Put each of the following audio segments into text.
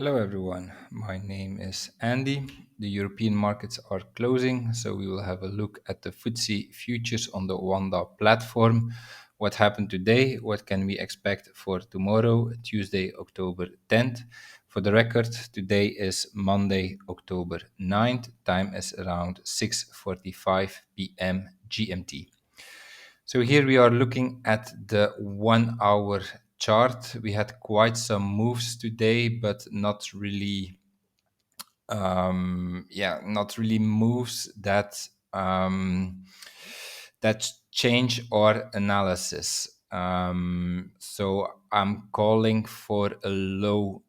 Hello everyone, my name is Andy. The European markets are closing, so we will have a look at the FTSE futures on the Wanda platform. What happened today? What can we expect for tomorrow, Tuesday, October 10th? For the record, today is Monday, October 9th. Time is around 6:45 p.m. GMT. So here we are looking at the 1 hour chart. We had quite some moves today, but not really moves that change our analysis. So I'm calling for a low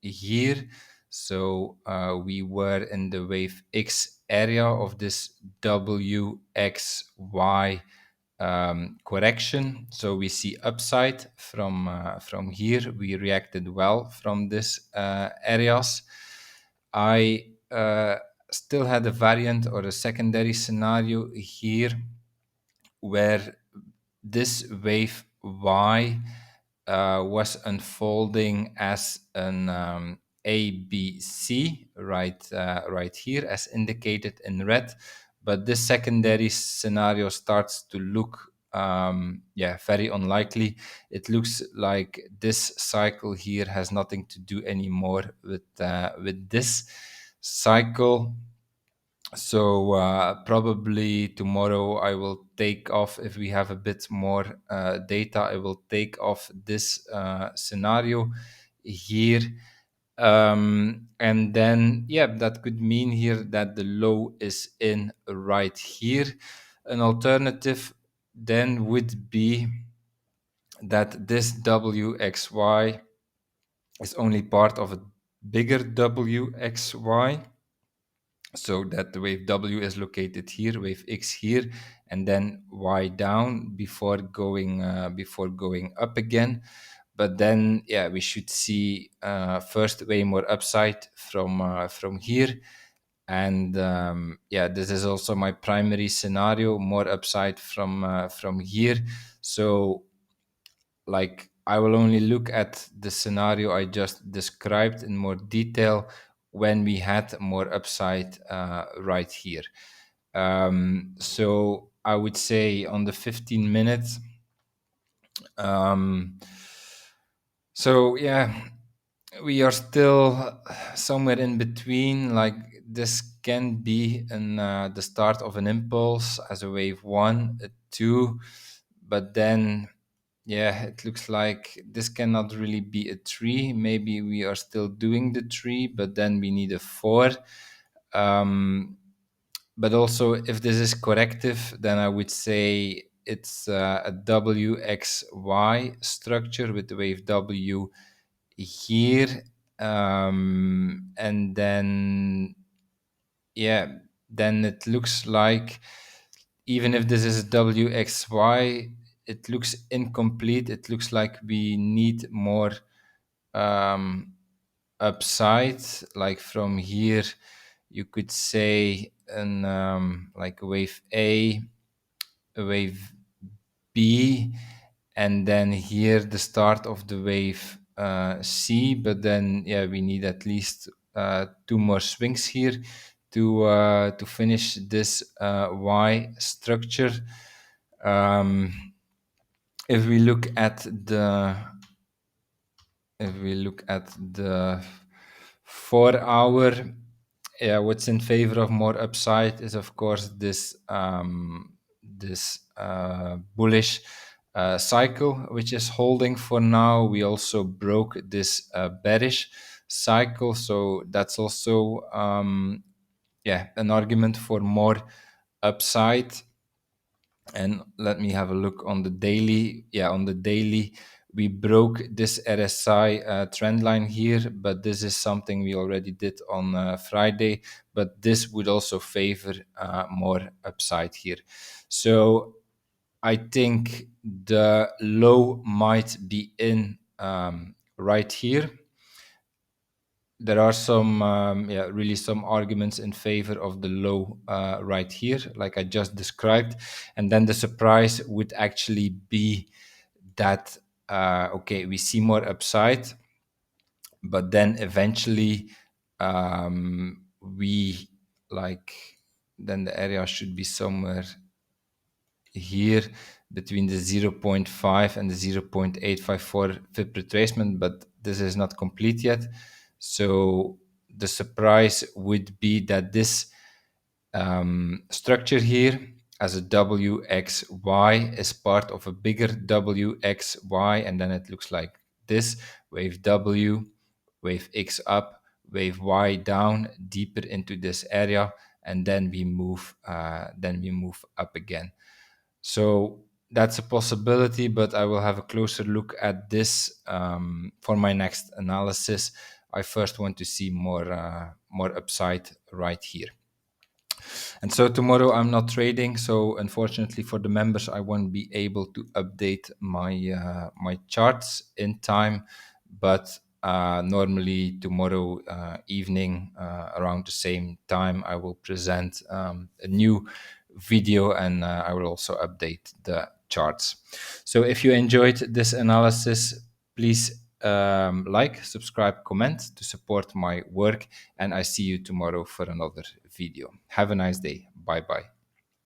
here. So we were in the wave X area of this WXY correction. So we see upside from here. We reacted well from this areas. I still had a variant or a secondary scenario here where this wave Y was unfolding as an ABC right here as indicated in red, but this secondary scenario starts to look very unlikely. It looks like this cycle here has nothing to do anymore with this cycle. So probably tomorrow I will take off, if we have a bit more data, I will take off this scenario here. And then, that could mean here that the low is in right here. An alternative then would be that this WXY is only part of a bigger WXY. So that the wave W is located here, wave X here, and then Y down before going up again. But then, we should see first way more upside from here, and this is also my primary scenario, more upside from here. So, like, I will only look at the scenario I just described in more detail when we had more upside right here. So I would say on the 15 minutes. So we are still somewhere in between. Like, this can be the start of an impulse as a wave 1, a 2, but then it looks like this cannot really be a 3. Maybe we are still doing the 3, but then we need a 4. But also, if this is corrective, then I would say it's a WXY structure with the wave W here. And then, then it looks like, even if this is WXY, it looks incomplete. It looks like we need more upside. Like from here, you could say like a wave A, a wave B, and then here the start of the wave C. But then, we need at least 2 more swings here to finish this Y structure. If we look at the 4 hour, what's in favor of more upside is, of course, this bullish cycle, which is holding for now. We also broke this bearish cycle, so that's also an argument for more upside. And let me have a look on the daily. On the daily, we broke this RSI trend line here, but this is something we already did on Friday. But this would also favor more upside here. So I think the low might be in right here. There are some really some arguments in favor of the low right here, like I just described. And then the surprise would actually be that we see more upside, but then eventually we like then the area should be somewhere here between the zero point 0.5 and the 0.854 VIP retracement, but this is not complete yet. So the surprise would be that this structure here as a WXY is part of a bigger WXY, and then it looks like this: wave W, wave X up, wave Y down, deeper into this area, and then we move up again. So that's a possibility, but I will have a closer look at this for my next analysis. I first want to see more upside right here. And so tomorrow I'm not trading, so unfortunately for the members, I won't be able to update my charts in time. But normally tomorrow evening, around the same time, I will present a new video, and I will also update the charts. So if you enjoyed this analysis, please like, subscribe, comment to support my work, and I see you tomorrow for another video. Have a nice day. Bye bye.